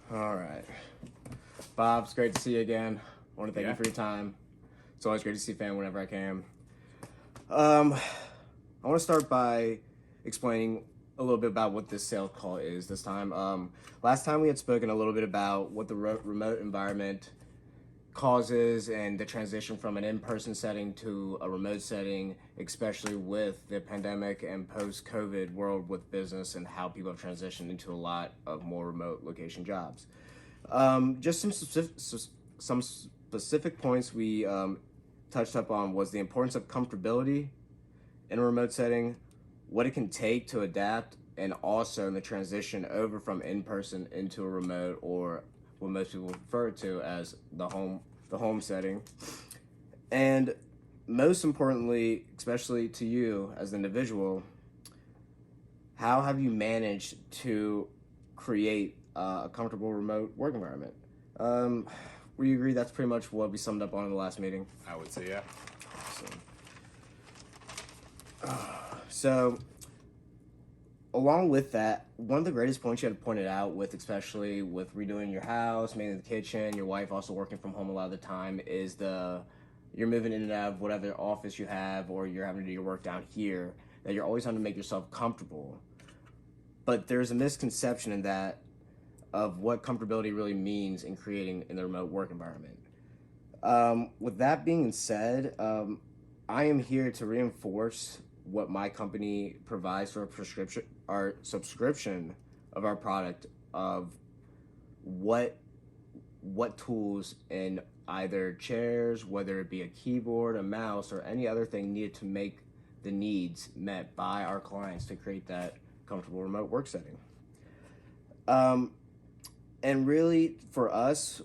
All right. Bob, it's great to see you again. I want to thank Yeah. you for your time. It's always great to see fam whenever I can. I want to start by explaining a little bit about what this sales call is this time. Last time we had spoken a little bit about what the remote environment causes and the transition from an in-person setting to a remote setting, especially with the pandemic and post-COVID world with business and how people have transitioned into a lot of more remote location jobs. Just some specific points we touched up on was the importance of comfortability in a remote setting, what it can take to adapt, and also in the transition over from in-person into a remote, or what most people refer to as the home setting. And most importantly, especially to you as an individual, how have you managed to create a comfortable remote work environment? Would you agree that's pretty much what we summed up on in the last meeting? I would say, yeah. So, along with that, one of the greatest points you had pointed out with, especially with redoing your house, mainly the kitchen, your wife also working from home a lot of the time, is you're moving in and out of whatever office you have, or you're having to do your work down here, that you're always having to make yourself comfortable. But there's a misconception in that of what comfortability really means in creating in the remote work environment. With that being said, I am here to reinforce what my company provides for our subscription of our product, of what tools in either chairs, whether it be a keyboard, a mouse, or any other thing needed to make the needs met by our clients to create that comfortable remote work setting. And really, for us,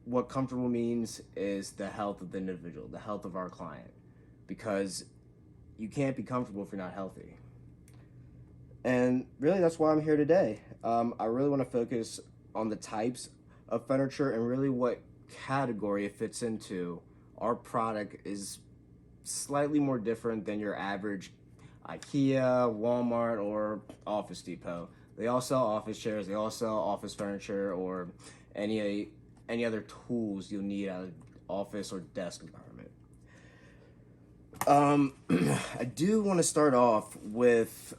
what comfortable means is the health of the individual, the health of our client, because you can't be comfortable if you're not healthy. And really, that's why I'm here today. I really want to focus on the types of furniture and really what category it fits into. Our product is slightly more different than your average IKEA, Walmart, or Office Depot. They all sell office chairs, they all sell office furniture, or any other tools you'll need at an office or desk environment. I do want to start off with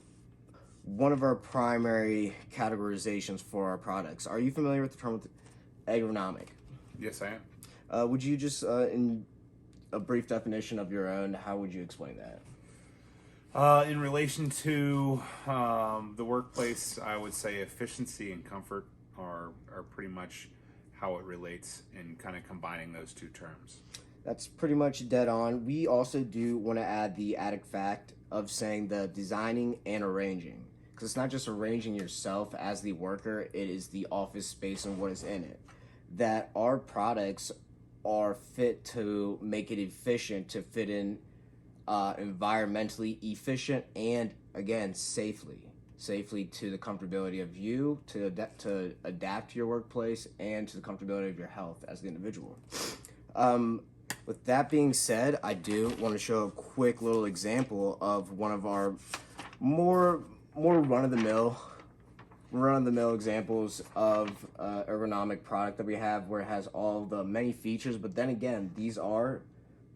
one of our primary categorizations for our products. Are you familiar with the term ergonomic? Yes, I am. Would you just, in a brief definition of your own, how would you explain that? In relation to the workplace, I would say efficiency and comfort are pretty much how it relates in kind of combining those two terms. That's pretty much dead on. We also do want to add the added fact of saying the designing and arranging. Because it's not just arranging yourself as the worker, it is the office space and what is in it. That our products are fit to make it efficient, to fit in environmentally efficient and, again, safely to the comfortability of you, to adapt to your workplace, and to the comfortability of your health as the individual. With that being said, I do want to show a quick little example of one of our more run-of-the-mill examples of ergonomic product that we have, where it has all the many features, but then again, these are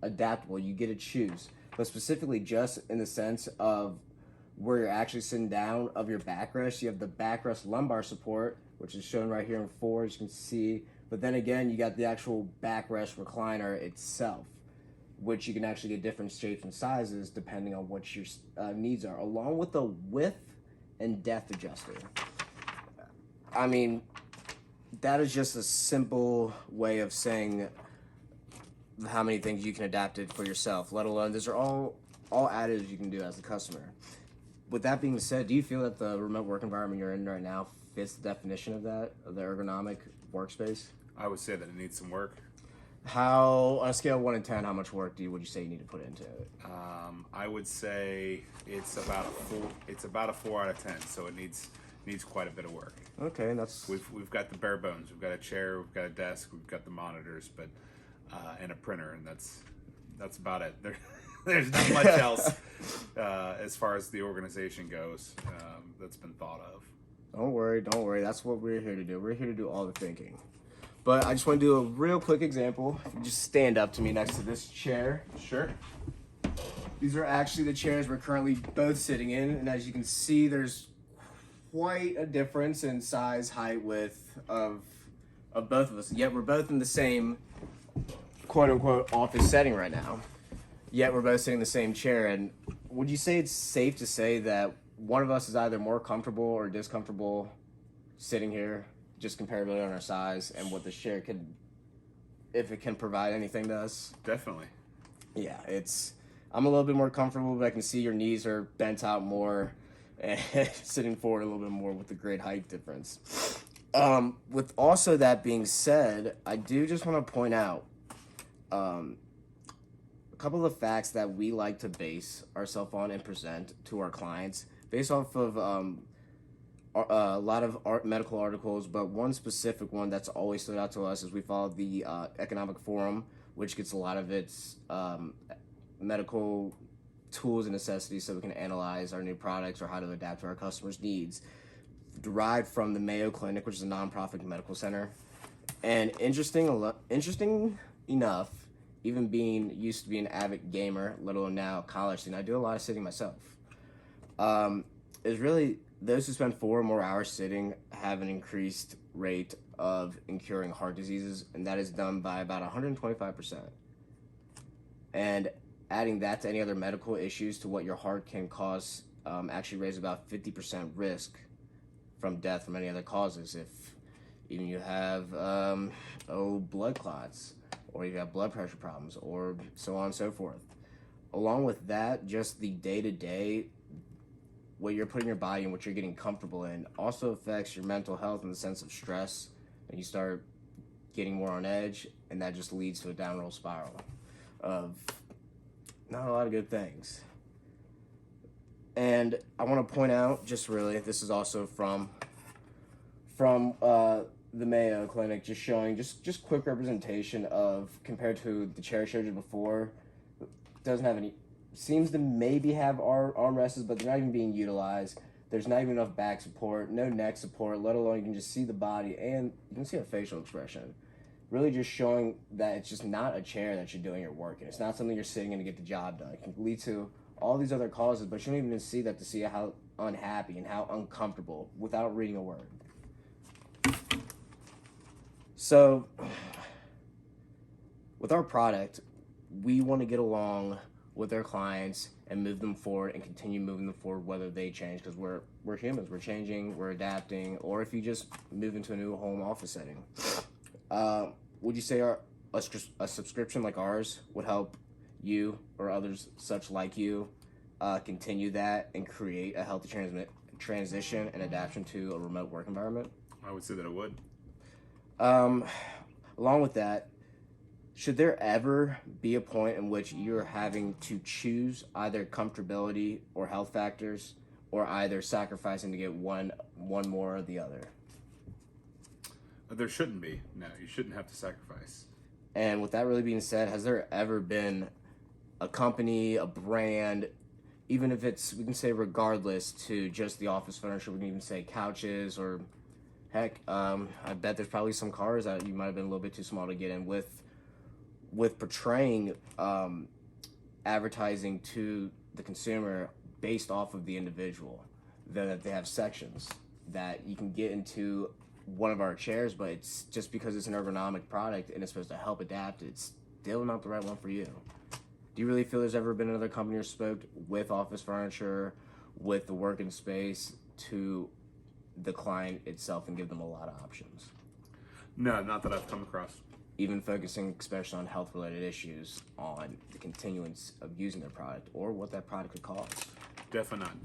adaptable. You get to choose, but specifically just in the sense of where you're actually sitting down of your backrest. You have the backrest lumbar support, which is shown right here in 4, as you can see. But then again, you got the actual backrest recliner itself, which you can actually get different shapes and sizes depending on what your needs are, along with the width and depth adjuster. I mean, that is just a simple way of saying how many things you can adapt it for yourself, let alone these are all additives you can do as a customer. With that being said, do you feel that the remote work environment you're in right now fits the definition of that, of the ergonomic workspace? I would say that it needs some work. How, on a scale of 1 to 10, how much work would you say you need to put into it? I would say it's about a 4 out of 10. So it needs quite a bit of work. Okay, that's We've got the bare bones. We've got a chair. We've got a desk. We've got the monitors, but and a printer, and that's about it. There's not much else as far as the organization goes that's been thought of. Don't worry, don't worry. That's what we're here to do. We're here to do all the thinking. But I just want to do a real quick example. If you just stand up to me next to this chair. Sure. These are actually the chairs we're currently both sitting in, and as you can see, there's quite a difference in size, height, width of both of us. Yet we're both in the same quote unquote office setting right now. Yet we're both sitting in the same chair. And would you say it's safe to say that one of us is either more comfortable or discomfortable sitting here, just comparatively on our size and what the chair can, if it can provide anything to us? Definitely. Yeah, I'm a little bit more comfortable, but I can see your knees are bent out more and sitting forward a little bit more with the great height difference. With also that being said, I do just want to point out a couple of facts that we like to base ourselves on and present to our clients based off of a lot of medical articles, but one specific one that's always stood out to us is we follow the Economic Forum, which gets a lot of its medical tools and necessities so we can analyze our new products or how to adapt to our customers' needs, derived from the Mayo Clinic, which is a nonprofit medical center. And interesting enough, even being used to be an avid gamer, let alone now college student, I do a lot of sitting myself. Is really those who spend 4 or more hours sitting have an increased rate of incurring heart diseases, and that is done by about 125%. And adding that to any other medical issues to what your heart can cause actually raise about 50% risk from death from any other causes. If even you have blood clots, or you have blood pressure problems, or so on and so forth. Along with that, just the day-to-day, what you're putting your body in, what you're getting comfortable in, also affects your mental health in the sense of stress, and you start getting more on edge, and that just leads to a downward spiral of not a lot of good things. And I want to point out, just really, this is also from the Mayo Clinic, just showing just quick representation of, compared to the chair I showed you before, doesn't have any, seems to maybe have armrests, but they're not even being utilized. There's not even enough back support, no neck support, let alone you can just see the body, and you can see a facial expression. Really just showing that it's just not a chair that you're doing your work in. It's not something you're sitting in to get the job done. It can lead to all these other causes, but you don't even see that to see how unhappy and how uncomfortable without reading a word. So, with our product, we want to get along with our clients and move them forward and continue moving them forward whether they change, because we're humans, we're changing, we're adapting, or if you just move into a new home office setting. Would you say a subscription like ours would help you or others such like you continue that and create a healthy transition and adaptation to a remote work environment? I would say that it would. Along with that, should there ever be a point in which you're having to choose either comfortability or health factors, or either sacrificing to get one more or the other? There shouldn't be. No, you shouldn't have to sacrifice. And with that really being said, has there ever been a company, a brand, even if it's, we can say regardless to just the office furniture, we can even say couches, or heck, I bet there's probably some cars that you might have been a little bit too small to get in, with portraying advertising to the consumer based off of the individual, that they have sections that you can get into one of our chairs, but it's just because it's an ergonomic product and it's supposed to help adapt, it's still not the right one for you. Do you really feel there's ever been another company or spoke with office furniture, with the working space, to the client itself and give them a lot of options? No, not that I've come across. Even focusing especially on health-related issues, on the continuance of using their product or what that product could cost. Definitely not.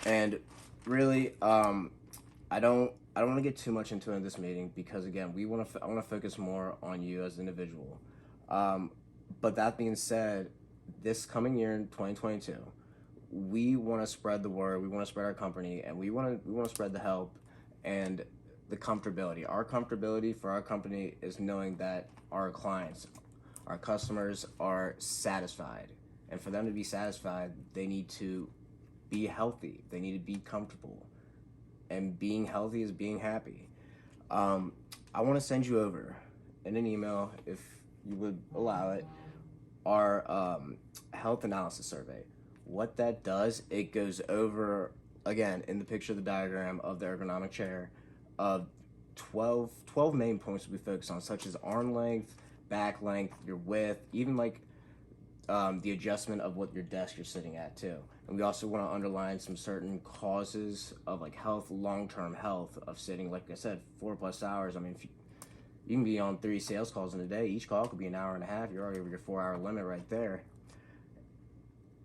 And really, I don't want to get too much into it in this meeting, because again, I want to focus more on you as an individual. But that being said, this coming year in 2022, we want to spread the word. We want to spread our company, and we want to spread the help and the comfortability. Our comfortability for our company is knowing that our clients, our customers, are satisfied. And for them to be satisfied, they need to be healthy. They need to be comfortable. and being healthy is being happy. I want to send you over in an email, if you would allow it, our health analysis survey. What that does, it goes over, again, in the picture of the diagram of the ergonomic chair, of 12 main points we focus on, such as arm length, back length, your width, even like the adjustment of what your desk you're sitting at too. And we also want to underline some certain causes of like health, long-term health of sitting, like I said, 4+ hours. I mean, if you can be on 3 sales calls in a day. Each call could be an hour and a half. You're already over your 4-hour limit right there.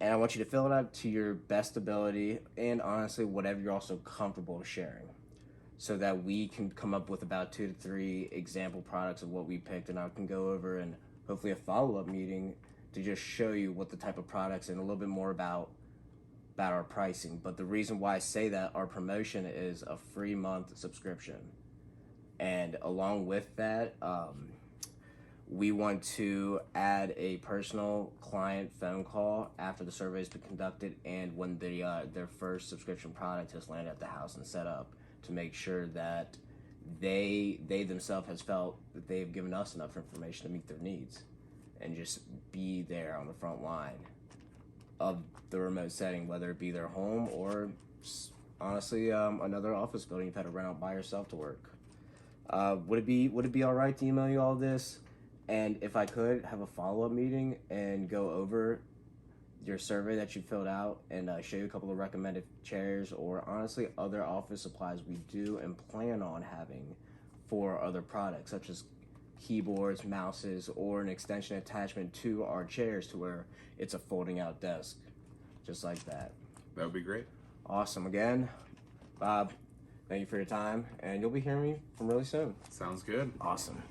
And I want you to fill it out to your best ability and honestly, whatever you're also comfortable sharing, so that we can come up with about 2 to 3 example products of what we picked, and I can go over and hopefully a follow-up meeting to just show you what the type of products and a little bit more about our pricing. But the reason why I say that, our promotion is a free month subscription. And along with that, we want to add a personal client phone call after the survey has been conducted and when their first subscription product has landed at the house and set up, to make sure that they themselves has felt that they've given us enough information to meet their needs, and just be there on the front line of the remote setting, whether it be their home or honestly another office building you've had to rent out by yourself to work. Would it be all right to email you all this, and if I could have a follow-up meeting and go over your survey that you filled out and show you a couple of recommended chairs, or honestly other office supplies we do and plan on having for other products, such as keyboards, mouses, or an extension attachment to our chairs to where it's a folding out desk, just like that. That would be great. Awesome. Again, Bob, thank you for your time, and you'll be hearing me from really soon. Sounds good. Awesome.